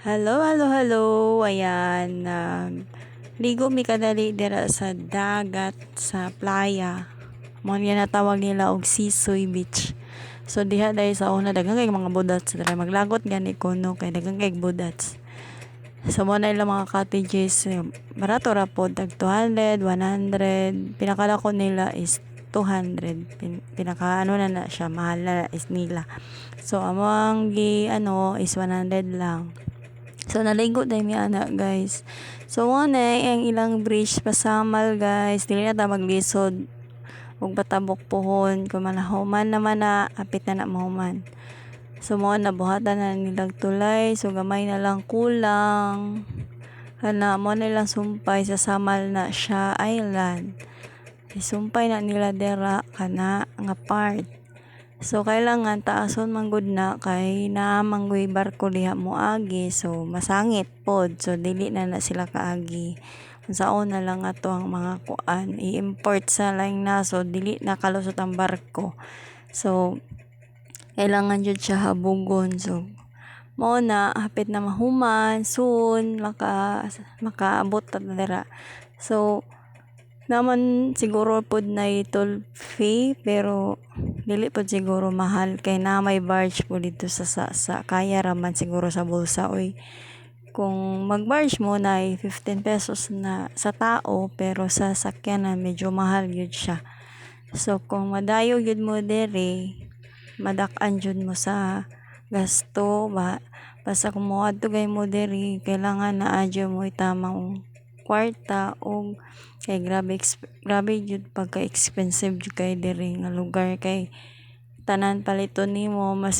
Hello, hello, hello. Ayan, ligo mi kadali dira sa dagat sa playa. Mo niya natawag nila og Sisoy Beach. So diha dahil sa una daghang kay mga budats dira maglagot gani kuno kay daghang kay budats. So mo na ilang mga cottages, barato ra pod tag 200, 100. Pinakalako nila is 200. Pinaka ano na siya, mahal na is nila. So among gi ano is 100 lang. So naligo dahil mi ana guys. So na ang ilang bridge pasamal guys. Dili na ta maglisod ug patabok pohon kung manahuman naman na apit na mahuman. So mo na buhatan na nilang tulay. So gamay na lang kulang. Kana mo na lang sumpay sa Samal na siya island. Sumpay na nila dera kana nga part. So kailangan taason man gud na kay na manggoy barko diha moagi, so masangit pod, so dili na sila kaagi. Unsaon na lang ato ang mga kuan i-import sa laing naso, dili na kalusot ang barko. So kailangan jud siya habugon. So mao na hapit na mahuman soon makaabot ta dira. So naman siguro pod na toll fee pero dili pod siguro mahal kay na may barge po dito sa kaya raman siguro sa bulsa oy. Kung mag-barge mo na 15 pesos na sa tao pero sa sakyan na medyo mahal yun siya. So kung madayo yun mo dere madak-an jud mo sa gasto ba basta kung mo adto gay mo dere kailangan na adyo mo itamang kwarta o kay grabe jud pagka expensive jud kay diri nga lugar kay tanan paliton nimo mas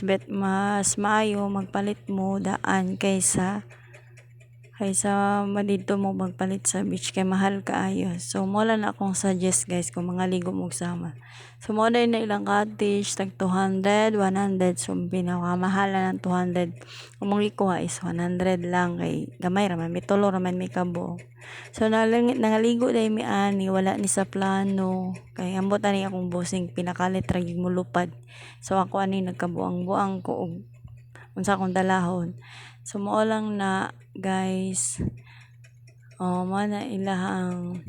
maayo magpalit mo daan kaysa madito mo magpalit sa beach kay mahal kaayo. So mo lang akong suggest guys kung mga ligo mo sama. So mo na ilang cottage tag 200, 100, so pinakamahal ng 200. Kung mong ikuha is 100 lang kay gamay raman may tulo raman may kabo. So nangaligo dai mi ani wala ni sa plano kay ambot ani akong bossing pinakalit ra gyud mo lupad. So ako ani nagkabuang-buang ko og unsa akong dalahon. So mo lang na guys. Mo na ilahang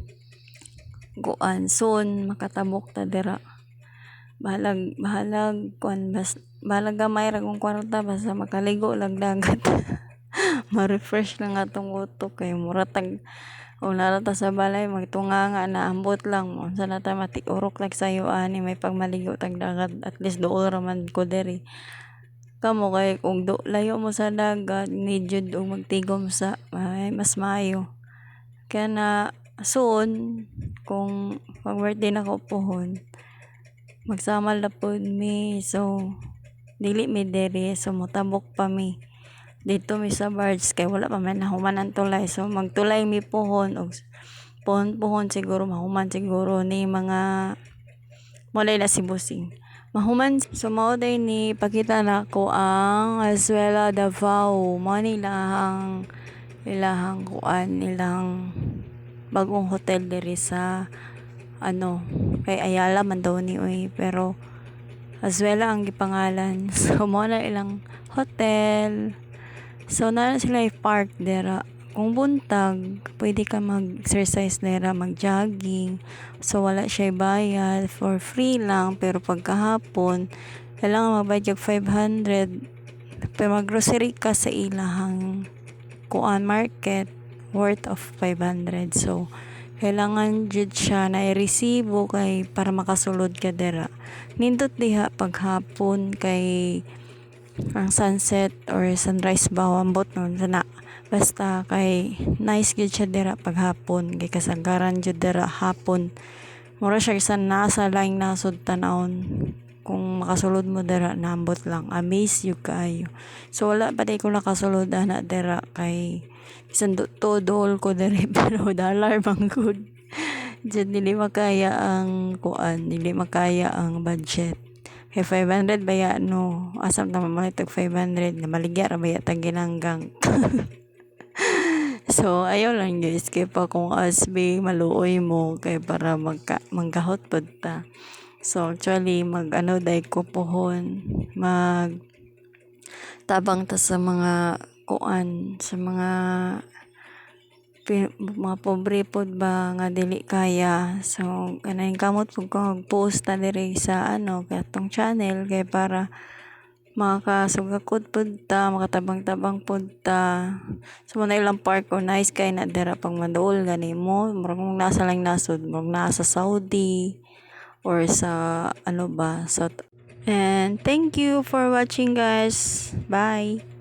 kuan soon makatabok ta dira. Bahalag kuan bahalag gamay ra kung kwarta basta makaligo lang dagat. Ma-refresh lang atong utok kay mura tag o narata sa balay magtunganga na ambot lang mo sa nata matiurok lang sayo ani may pagmaligo tag dagat at least duol raman ko diri kamo kay kung layo mo sa dagat need jud og magtigom sa mas maayo kaya na soon kung pag birthday na ko pohon magsamal na pod mi so dili mi diri so motabok pa mi dito mi sa barge kay wala pa man nahuman ang tulay so magtulay mi pohon og pohon siguro mahuman siguro ni mga molay na si busing mahuman so mao day ni pakita na ko ang Azuela Davao mo ni ilahang kuan ilang bagong hotel diri sa kay Ayala man daw ni oy pero Azuela ang gipangalan so mo na ilang hotel. So na sila i-park dera. Kung buntag, pwede ka mag-exercise dera, mag-jogging. So wala siya bayad, for free lang. Pero pagkahapon, kailangan magbayad yung 500. Pero mag-grocery ka sa ilahang kuan market, worth of 500. So, kailangan jud siya na i-resibo kay para makasulod ka dera. Nindot diha paghapon kay ang sunset or sunrise ba ambot nun sana basta kay nice gyud siya dira paghapon kay kasagaran jud dira hapon mura siya sa nasa laing nasod tanawon kung makasulod mo dira naambot lang amaze you kaayo so wala pa ko nakasulod ana dira kay bisan dol ko diri pero dollar man good jud dili makaya ang kuan dili makaya ang budget. Kay 500 baya no asam naman mo tag 500 na maligya ra baya tag ginanggang. So ayaw lang guys kay pa kung asbi maluoy mo kay para manggahot pud ta. So actually dai ko pohon mag tabang ta sa mga kuan sa mga pobre pod ba nga dili kaya. So kanang kamot pud ko post ta diri sa katong channel kay para makasugakod pod ta, makatabang-tabang pod ta. So mo na ilang park nice kay na dira pang maduol gani mo murag mong nasa lang nasod murag nasa Saudi or sa and thank you for watching guys. Bye.